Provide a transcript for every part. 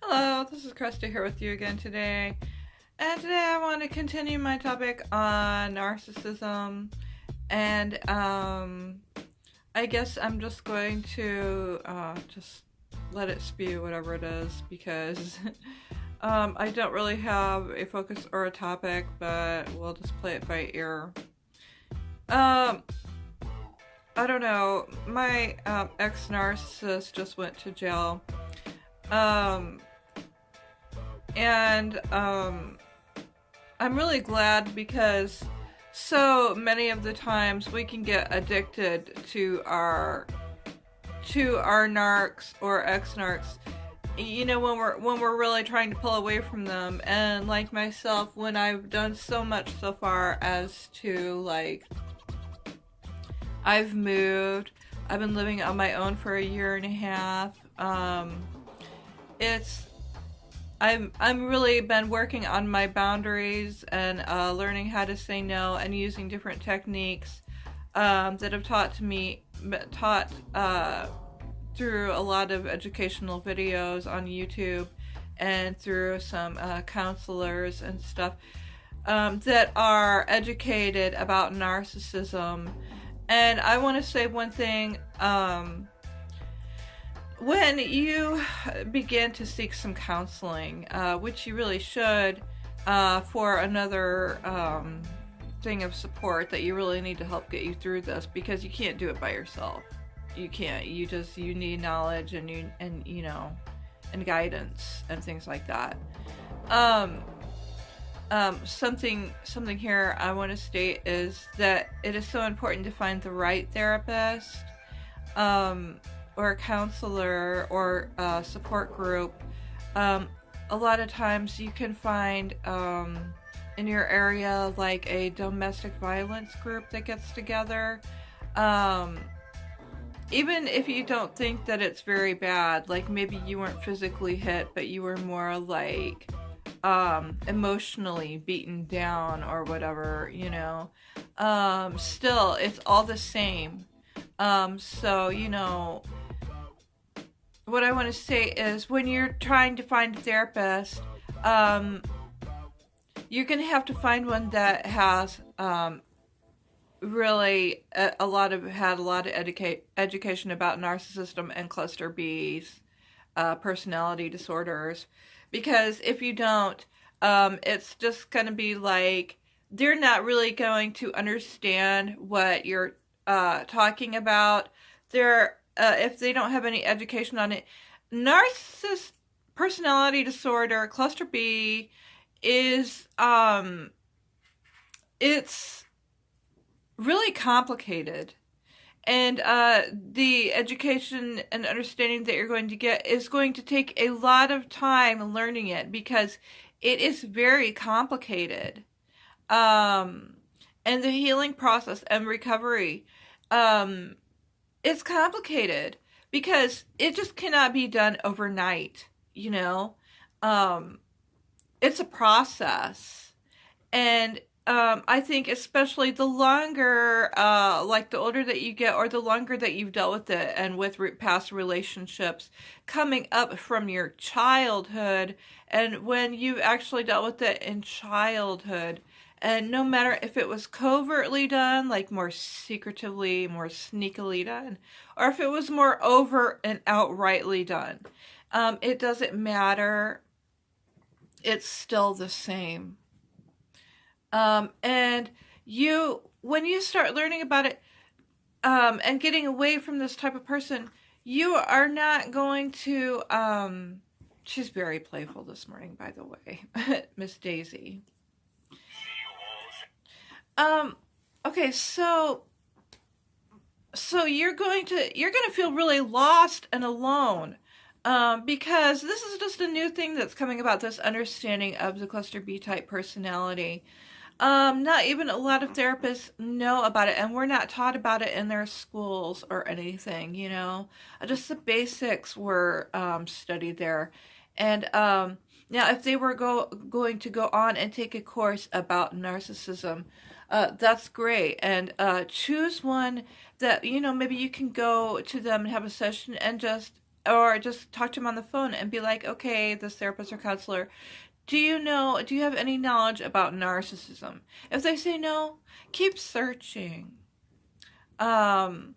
Hello, this is Krista here with you again today. And today I want to continue my topic on narcissism. And I guess I'm just going to just let it spew whatever it is because I don't really have a focus or a topic, but we'll just play it by ear. I don't know. My ex-narcissist just went to jail. And I'm really glad because so many of the times we can get addicted to our narcs or ex-narcs, you know, when we're really trying to pull away from them. And like myself, when I've done so much so far as to, like, I've moved, I've been living on my own for a year and a half. I'm really been working on my boundaries and learning how to say no and using different techniques that have taught through a lot of educational videos on YouTube and through some counselors and stuff that are educated about narcissism. And I want to say one thing. When you begin to seek some counseling, which you really should, for another thing of support that you really need to help get you through this, because you can't do it by yourself. You can't. You need knowledge and and guidance and things like that. Something here I want to state is that it is so important to find the right therapist. Or a counselor or a support group. A lot of times you can find in your area like a domestic violence group that gets together. Even if you don't think that it's very bad, like maybe you weren't physically hit, but you were more like emotionally beaten down or whatever, still, it's all the same. So, what I want to say is when you're trying to find a therapist, you're going to have to find one that has really had a lot of education about narcissism and cluster B's, personality disorders. Because if you don't, it's just going to be like they're not really going to understand what you're talking about. If they don't have any education on it. Narcissist personality disorder, cluster B, is it's really complicated. And the education and understanding that you're going to get is going to take a lot of time learning it because it is very complicated. And the healing process and recovery, it's complicated because it just cannot be done overnight, It's a process. And I think especially the longer, like the older that you get or the longer that you've dealt with it and with past relationships coming up from your childhood and when you've actually dealt with it in childhood, and no matter if it was covertly done, like more secretively, more sneakily done, or if it was more overt and outrightly done, it doesn't matter. It's still the same. And when you start learning about it, and getting away from this type of person, you are not going to, she's very playful this morning, by the way, Miss Daisy. Okay, so you're going to feel really lost and alone, because this is just a new thing that's coming about, this understanding of the cluster B type personality. Not even a lot of therapists know about it, and we're not taught about it in their schools or anything, just the basics were, studied there. And, now if they were going to go on and take a course about narcissism, that's great. And choose one that, maybe you can go to them and have a session and just or just talk to them on the phone and be like, okay, this therapist or counselor, do you have any knowledge about narcissism? If they say no, keep searching. Um,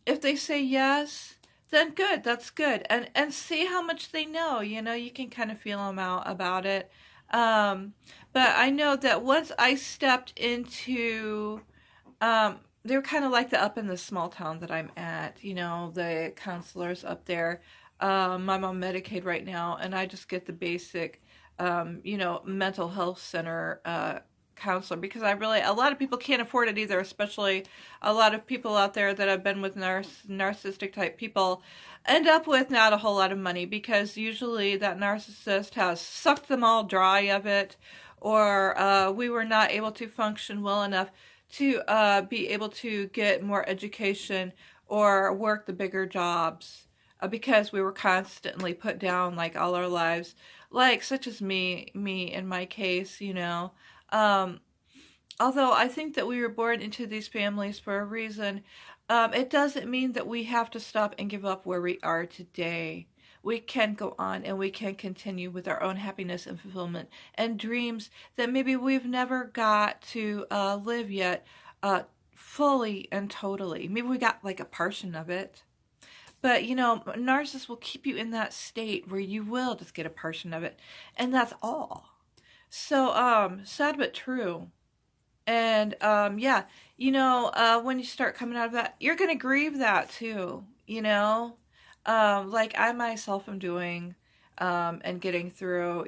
if they say yes, then good, that's good. And see how much they know. You can kind of feel them out about it. Um, but I know that once I stepped into, they're kind of like the up in the small town that I'm at, the counselors up there. I'm on Medicaid right now, and I just get the basic, mental health center counselor, because a lot of people can't afford it either, especially a lot of people out there that have been with narcissistic type people end up with not a whole lot of money, because usually that narcissist has sucked them all dry of it, or we were not able to function well enough to be able to get more education or work the bigger jobs, because we were constantly put down like all our lives, like such as me in my case, um, although I think that we were born into these families for a reason, it doesn't mean that we have to stop and give up where we are today. We can go on and we can continue with our own happiness and fulfillment and dreams that maybe we've never got to live yet, fully and totally. Maybe we got like a portion of it. But narcissists will keep you in that state where you will just get a portion of it. And that's all. So, sad but true. And, yeah, when you start coming out of that, you're going to grieve that too, like I myself am doing, and getting through,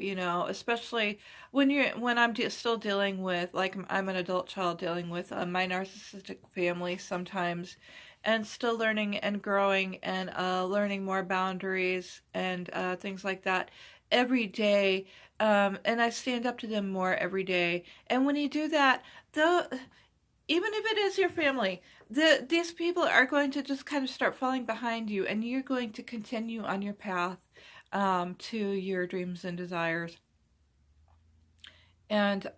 especially when I'm still dealing with, like, I'm an adult child dealing with my narcissistic family sometimes, and still learning and growing and learning more boundaries and things like that every day. And I stand up to them more every day. And when you do that, though, even if it is your family, these people are going to just kind of start falling behind you, and you're going to continue on your path to your dreams and desires. And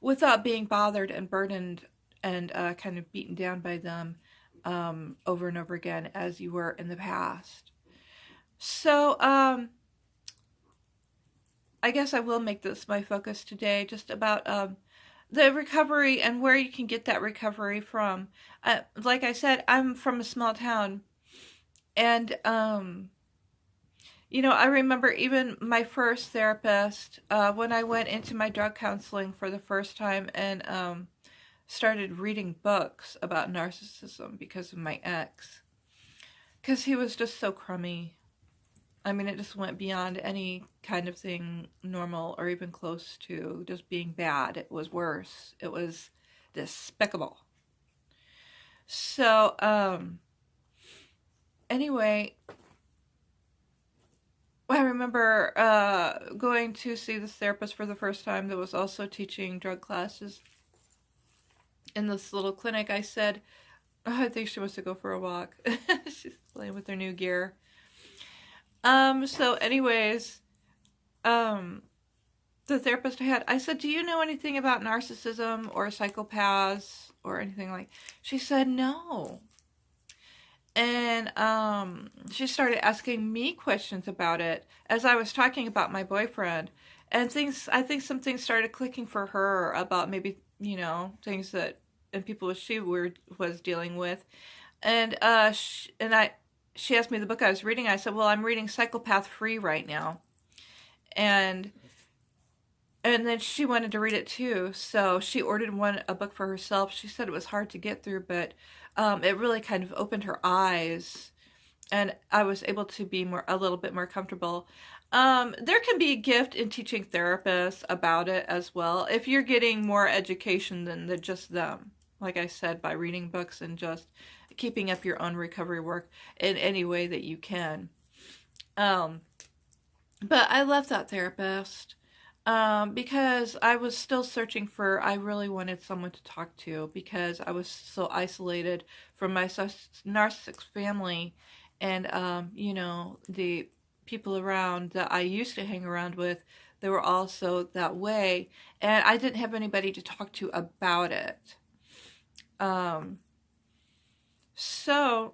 without being bothered and burdened and kind of beaten down by them over and over again as you were in the past. So, I guess I will make this my focus today, just about the recovery and where you can get that recovery from. Like I said, I'm from a small town, and I remember even my first therapist, when I went into my drug counseling for the first time and started reading books about narcissism because of my ex, because he was just so crummy. I mean, it just went beyond any kind of thing normal or even close to just being bad. It was worse. It was despicable. So, anyway, I remember going to see this therapist for the first time that was also teaching drug classes in this little clinic. I said, oh, I think she wants to go for a walk. She's playing with her new gear. So anyways, the therapist I said, do you know anything about narcissism or psychopaths or anything like? She said no. And she started asking me questions about it as I was talking about my boyfriend, and I think some things started clicking for her about maybe, things that and people she was dealing with. And she asked me the book I was reading. I said, well, I'm reading Psychopath Free right now. And then she wanted to read it too. So she ordered a book for herself. She said it was hard to get through, but it really kind of opened her eyes. And I was able to be a little bit more comfortable. There can be a gift in teaching therapists about it as well, if you're getting more education than just them. Like I said, by reading books and just keeping up your own recovery work in any way that you can. But I left that therapist because I was still searching I really wanted someone to talk to, because I was so isolated from my narcissistic family and, the people around that I used to hang around with, they were also that way, and I didn't have anybody to talk to about it. So,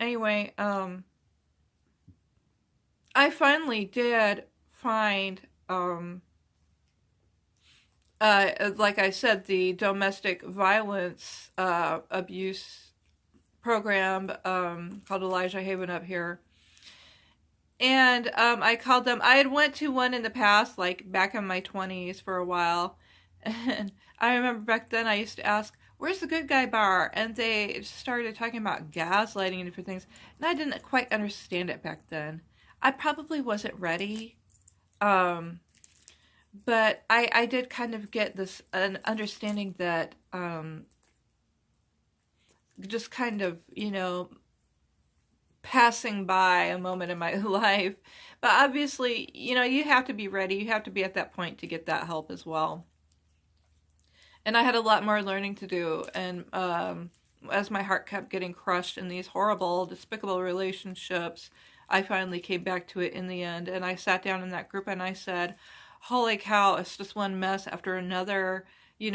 anyway, I finally did find, like I said, the domestic violence abuse program called Elijah Haven up here. And I called them. I had went to one in the past, like back in my 20s for a while. And I remember back then I used to ask, where's the good guy bar? And they started talking about gaslighting and different things. And I didn't quite understand it back then. I probably wasn't ready. Um, but I did kind of get this an understanding that just kind of, passing by a moment in my life. But obviously, you have to be ready. You have to be at that point to get that help as well. And I had a lot more learning to do. And as my heart kept getting crushed in these horrible, despicable relationships, I finally came back to it in the end. And I sat down in that group and I said, holy cow, it's just one mess after another. Do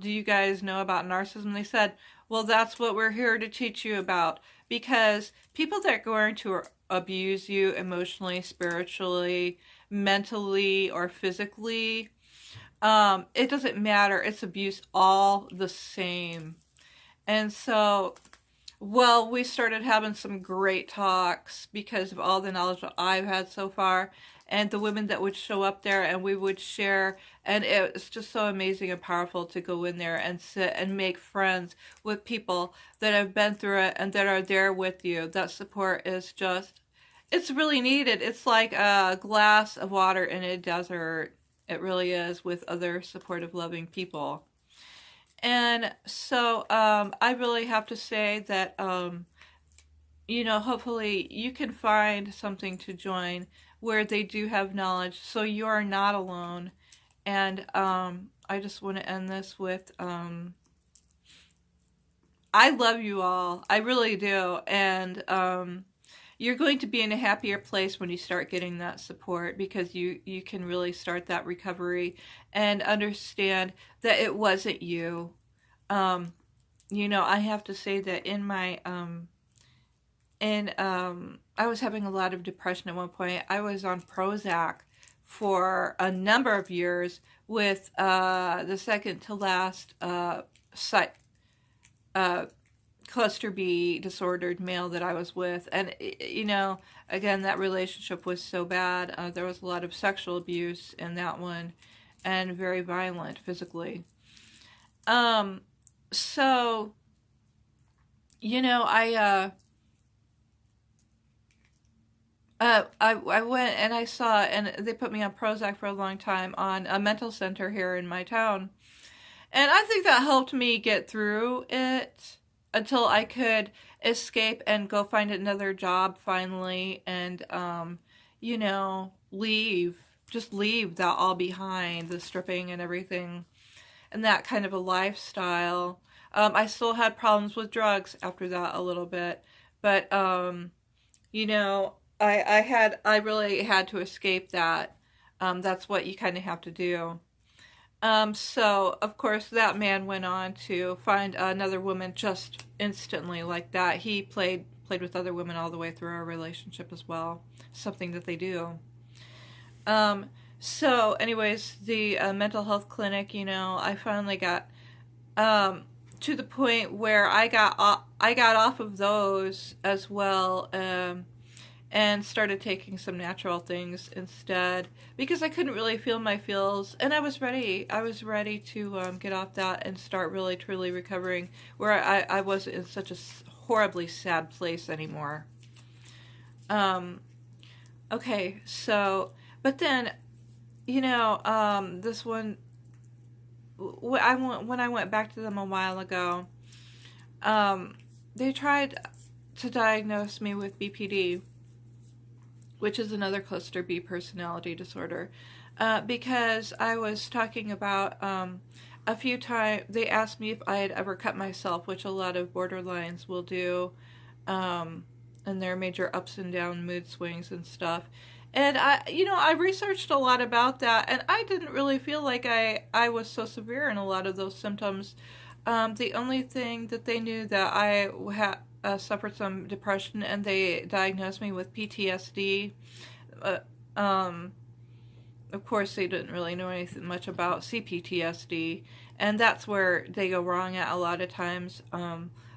you guys know about narcissism? They said, well, that's what we're here to teach you about. Because people that are going to abuse you emotionally, spiritually, mentally, or physically, it doesn't matter. It's abuse all the same. And so, well, we started having some great talks because of all the knowledge that I've had so far, and the women that would show up there, and we would share. And it's just so amazing and powerful to go in there and sit and make friends with people that have been through it and that are there with you. That support is just, it's really needed. It's like a glass of water in a desert. It really is, with other supportive, loving people. And so I really have to say that, hopefully you can find something to join where they do have knowledge so you are not alone. And I just want to end this with, I love you all. I really do. And you're going to be in a happier place when you start getting that support, because you can really start that recovery and understand that it wasn't you. I have to say that in my I was having a lot of depression at one point. I was on Prozac for a number of years with the second to last site cluster B disordered male that I was with. And, again, that relationship was so bad. There was a lot of sexual abuse in that one, and very violent physically. So, I went and I saw, and they put me on Prozac for a long time on a mental center here in my town. And I think that helped me get through it until I could escape and go find another job finally, and, leave. Just leave that all behind, the stripping and everything, and that kind of a lifestyle. I still had problems with drugs after that a little bit, but, I really had to escape that. That's what you kind of have to do. So, of course, that man went on to find another woman just instantly like that. He played with other women all the way through our relationship as well. Something that they do. So, anyways, the mental health clinic, I finally got to the point where I got off of those as well. And started taking some natural things instead, because I couldn't really feel my feels, and I was ready to get off that and start really truly recovering, where I wasn't in such a horribly sad place anymore. Okay, so, but then, this one, when I went back to them a while ago, they tried to diagnose me with BPD, which is another cluster B personality disorder, because I was talking about a few times. They asked me if I had ever cut myself, which a lot of borderlines will do, and their major ups and down mood swings and stuff. And I researched a lot about that, and I didn't really feel like I was so severe in a lot of those symptoms. The only thing that they knew that I had suffered some depression, and they diagnosed me with PTSD. of course, they didn't really know anything much about CPTSD, and that's where they go wrong at a lot of times.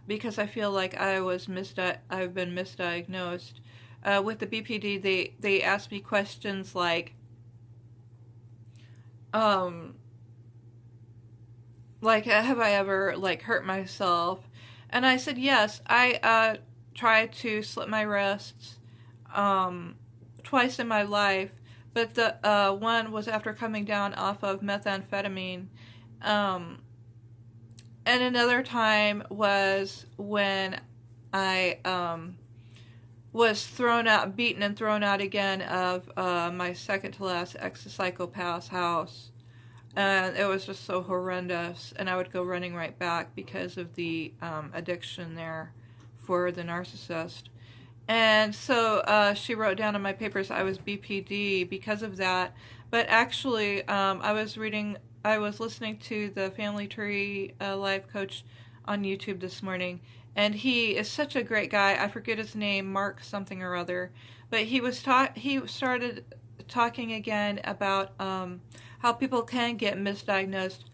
Because I feel like I've been misdiagnosed. With the BPD, they ask me questions um, like, have I ever like hurt myself? And I said yes. I tried to slit my wrists twice in my life, but the one was after coming down off of methamphetamine. Um, and another time was when I was beaten and thrown out again of my second to last ex-psychopath's house. And it was just so horrendous, and I would go running right back because of the addiction there for the narcissist. And so she wrote down in my papers I was BPD because of that. But actually, I was listening to the Family Tree live coach on YouTube this morning, and he is such a great guy. I forget his name, Mark something or other, but he started talking again about how people can get misdiagnosed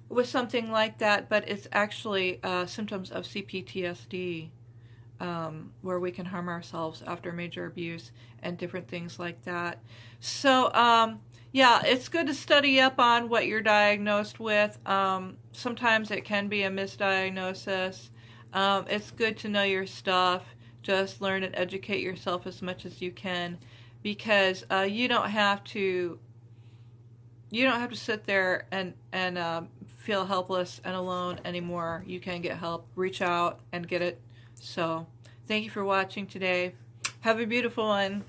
with something like that, but it's actually symptoms of CPTSD, where we can harm ourselves after major abuse and different things like that. So, yeah, it's good to study up on what you're diagnosed with. Sometimes it can be a misdiagnosis. It's good to know your stuff. Just learn and educate yourself as much as you can, because you don't have to sit there and feel helpless and alone anymore. You can get help. Reach out and get it. So, thank you for watching today. Have a beautiful one.